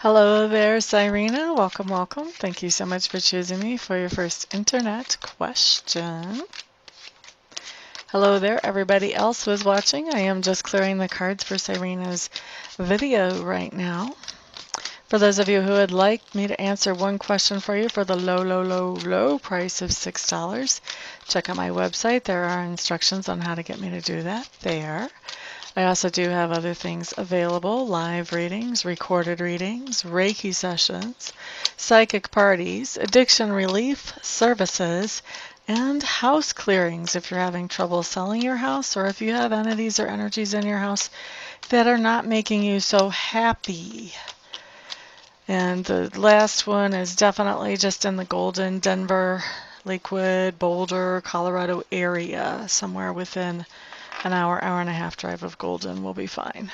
Hello there, Syrena. Welcome, welcome. Thank you so much for choosing me for your first internet question. Hello there, everybody else who is watching. I am just clearing the cards for Syrena's video right now. For those of you who would like me to answer one question for you for the low price of $6, check out my website. There are instructions on how to get me to do that there. I also do have other things available: live readings, recorded readings, reiki sessions, psychic parties, addiction relief services, and house clearings if you're having trouble selling your house, or if you have entities or energies in your house that are not making you so happy. And the last one is definitely just in the Golden, Denver, Lakewood, Boulder, Colorado area, somewhere within an hour and a half drive of Golden will be fine.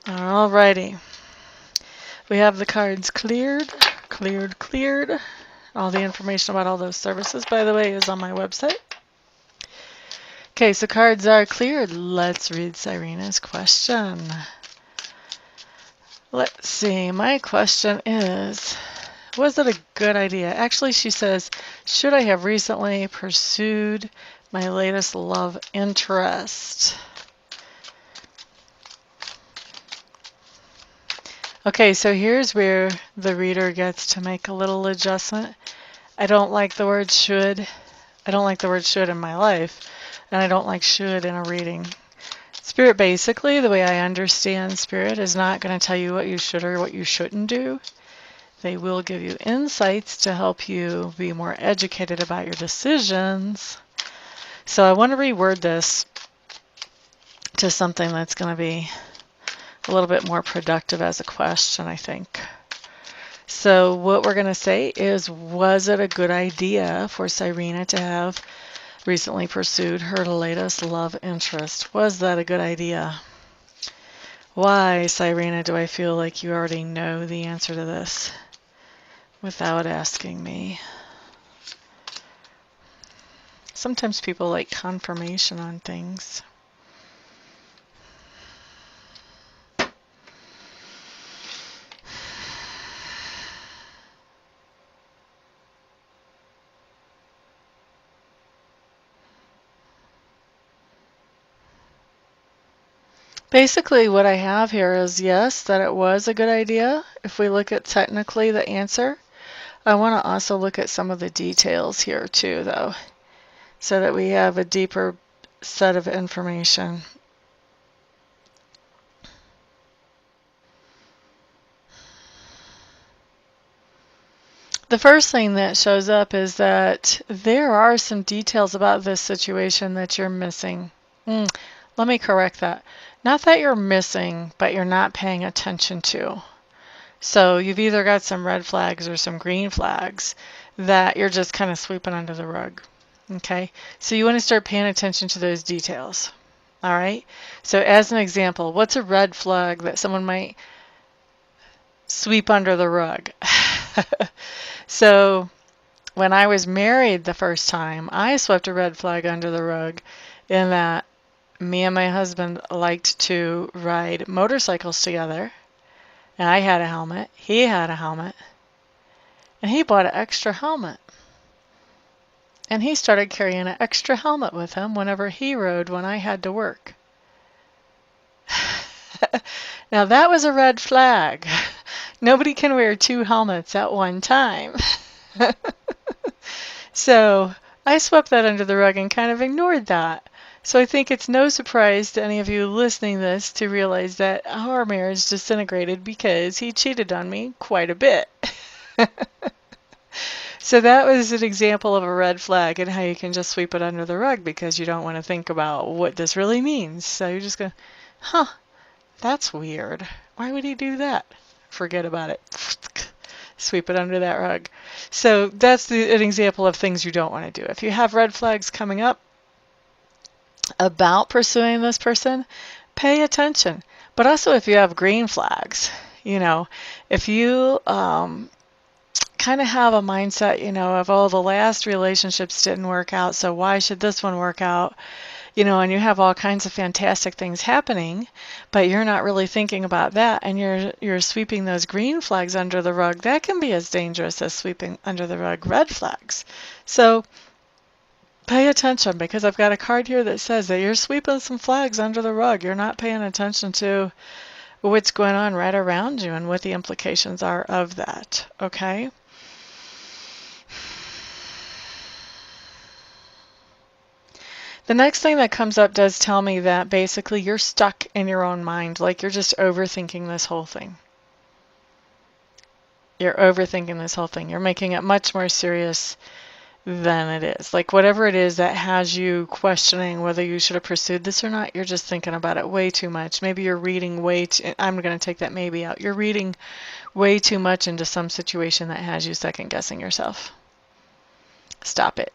Alrighty. We have the cards cleared. All the information about all those services, by the way, is on my website. Okay, so cards are cleared. Let's read Syrena's question. Let's see. My question is, was it a good idea? Actually, she says, should I have recently pursued my latest love interest? Okay, so here's where the reader gets to make a little adjustment. I don't like the word should. I don't like the word should in my life, and I don't like should in a reading. Spirit, basically, the way I understand Spirit, is not going to tell you what you should or what you shouldn't do. They will give you insights to help you be more educated about your decisions. So I want to reword this to something that's going to be a little bit more productive as a question, I think. So what we're going to say is, was it a good idea for Syrena to have recently pursued her latest love interest? Was that a good idea? Why, Syrena, do I feel like you already know the answer to this without asking me? Sometimes people like confirmation on things. Basically, what I have here is yes, that it was a good idea. If we look at technically the answer, I want to also look at some of the details here too, though, so that we have a deeper set of information. The first thing that shows up is that there are some details about this situation that you're missing. Let me correct that. Not that you're missing, but you're not paying attention to. So you've either got some red flags or some green flags that you're just kind of sweeping under the rug. Okay? So you want to start paying attention to those details. All right? So as an example, what's a red flag that someone might sweep under the rug? So when I was married the first time, I swept a red flag under the rug in that me and my husband liked to ride motorcycles together. And I had a helmet, he had a helmet, and he bought an extra helmet. And he started carrying an extra helmet with him whenever he rode when I had to work. Now that was a red flag. Nobody can wear two helmets at one time. So I swept that under the rug and kind of ignored that. So I think it's no surprise to any of you listening to this to realize that our marriage disintegrated because he cheated on me quite a bit. So that was an example of a red flag and how you can just sweep it under the rug because you don't want to think about what this really means. So you're just going, that's weird. Why would he do that? Forget about it. Sweep it under that rug. So that's an example of things you don't want to do. If you have red flags coming up about pursuing this person, pay attention. But also if you have green flags, if you kind of have a mindset, of, oh, the last relationships didn't work out, so why should this one work out? and you have all kinds of fantastic things happening, but you're not really thinking about that, and you're sweeping those green flags under the rug. That can be as dangerous as sweeping under the rug red flags. So pay attention, because I've got a card here that says that you're sweeping some flags under the rug. You're not paying attention to what's going on right around you and what the implications are of that, okay? The next thing that comes up does tell me that basically you're stuck in your own mind, like you're just overthinking this whole thing. You're overthinking this whole thing. You're making it much more serious than it is. Like whatever it is that has you questioning whether you should have pursued this or not, you're just thinking about it way too much. Maybe you're reading I'm going to take that maybe out. You're reading way too much into some situation that has you second guessing yourself. Stop it.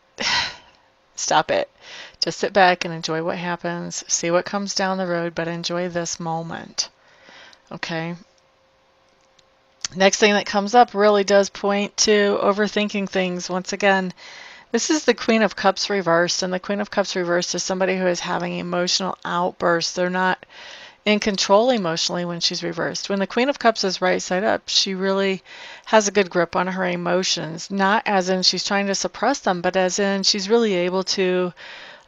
Stop it. Just sit back and enjoy what happens. See what comes down the road, but enjoy this moment. Okay? Next thing that comes up really does point to overthinking things. Once again, this is the Queen of Cups reversed, and the Queen of Cups reversed is somebody who is having emotional outbursts. They're not in control emotionally when she's reversed. When the Queen of Cups is right side up, she really has a good grip on her emotions. Not as in she's trying to suppress them, but as in she's really able to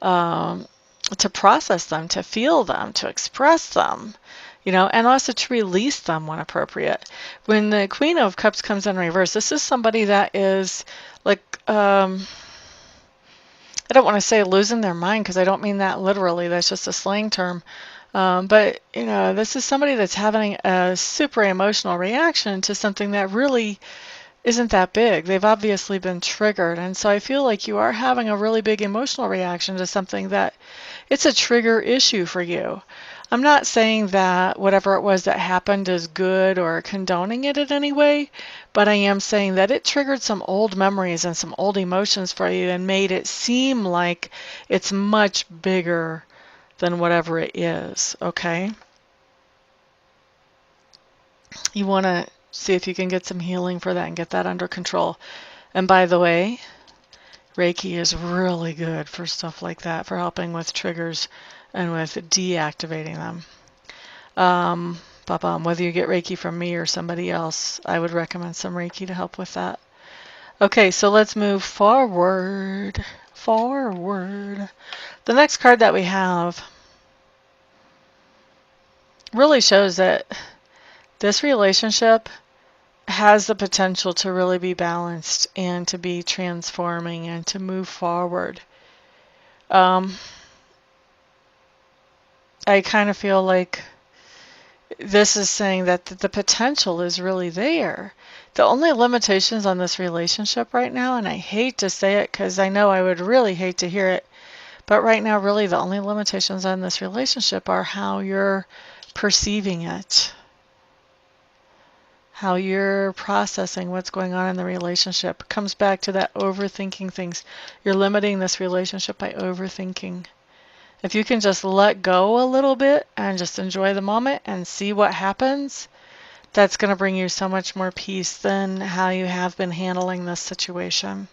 process them, to feel them, to express them, and also to release them when appropriate. When the Queen of Cups comes in reverse, this is somebody that is like, I don't want to say losing their mind, because I don't mean that literally. That's just a slang term. But, this is somebody that's having a super emotional reaction to something that really isn't that big. They've obviously been triggered. And so I feel like you are having a really big emotional reaction to something that it's a trigger issue for you. I'm not saying that whatever it was that happened is good or condoning it in any way, but I am saying that it triggered some old memories and some old emotions for you and made it seem like it's much bigger than whatever it is, okay? You want to see if you can get some healing for that and get that under control. And by the way, Reiki is really good for stuff like that, for helping with triggers and with deactivating them. Whether you get Reiki from me or somebody else, I would recommend some Reiki to help with that. Okay, so let's move forward. The next card that we have really shows that this relationship has the potential to really be balanced and to be transforming and to move forward. I kind of feel like this is saying that the potential is really there. The only limitations on this relationship right now, and I hate to say it because I know I would really hate to hear it, but right now really the only limitations on this relationship are how you're perceiving it, how you're processing what's going on in the relationship. It comes back to that overthinking things. You're limiting this relationship by overthinking. If you can just let go a little bit and just enjoy the moment and see what happens, that's going to bring you so much more peace than how you have been handling this situation.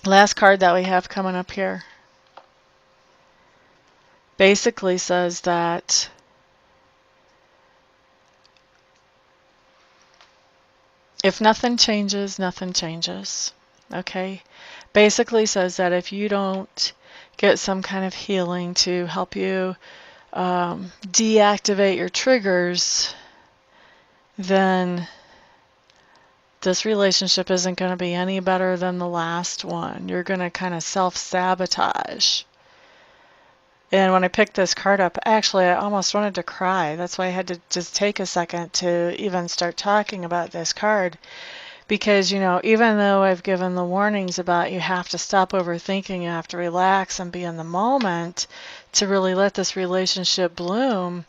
Last card that we have coming up here basically says that if nothing changes, nothing changes. Okay? Basically says that if you don't get some kind of healing to help you deactivate your triggers, then this relationship isn't going to be any better than the last one. You're going to kind of self-sabotage. And when I picked this card up, actually, I almost wanted to cry. That's why I had to just take a second to even start talking about this card. Because, even though I've given the warnings about you have to stop overthinking, you have to relax and be in the moment to really let this relationship bloom,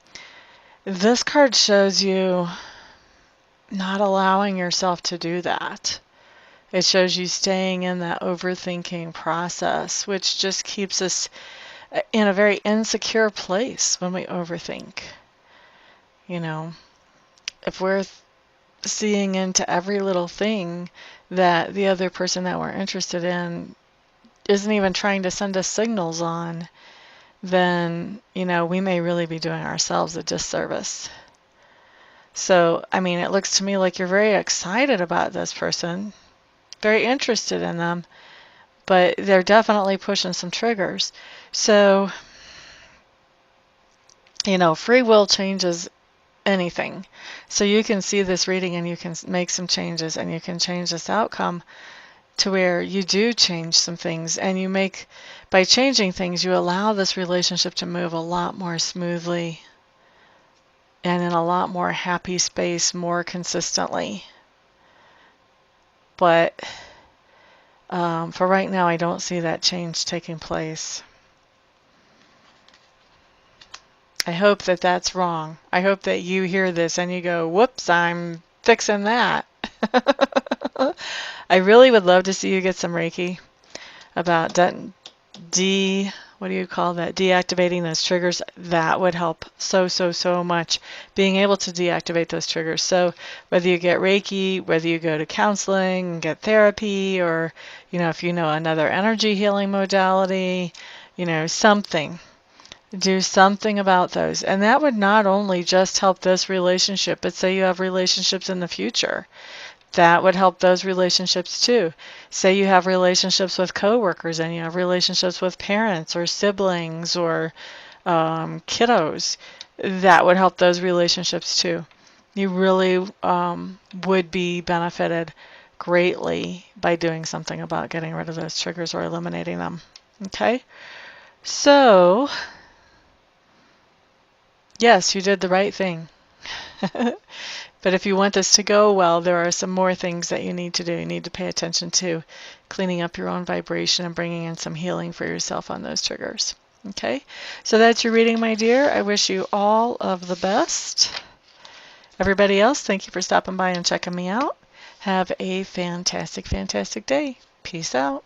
this card shows you not allowing yourself to do that. It shows you staying in that overthinking process, which just keeps us in a very insecure place when we overthink. If we're seeing into every little thing that the other person that we're interested in isn't even trying to send us signals on, then, we may really be doing ourselves a disservice. So, I mean, it looks to me like you're very excited about this person, very interested in them, but they're definitely pushing some triggers. So, free will changes anything. So you can see this reading and you can make some changes and you can change this outcome to where you do change some things, and by changing things, you allow this relationship to move a lot more smoothly and in a lot more happy space more consistently. But for right now, I don't see that change taking place. I hope that that's wrong. I hope that you hear this and you go, whoops, I'm fixing that. I really would love to see you get some Reiki about what do you call that? Deactivating those triggers. That would help so much, being able to deactivate those triggers. So whether you get Reiki, whether you go to counseling, get therapy, or, if you know another energy healing modality, something. Do something about those. And that would not only just help this relationship, but say you have relationships in the future. That would help those relationships too. Say you have relationships with coworkers and you have relationships with parents or siblings or kiddos. That would help those relationships too. You really would be benefited greatly by doing something about getting rid of those triggers or eliminating them. Okay? So, yes, you did the right thing. But if you want this to go well, there are some more things that you need to do. You need to pay attention to cleaning up your own vibration and bringing in some healing for yourself on those triggers. Okay? So that's your reading, my dear. I wish you all of the best. Everybody else, thank you for stopping by and checking me out. Have a fantastic day. Peace out.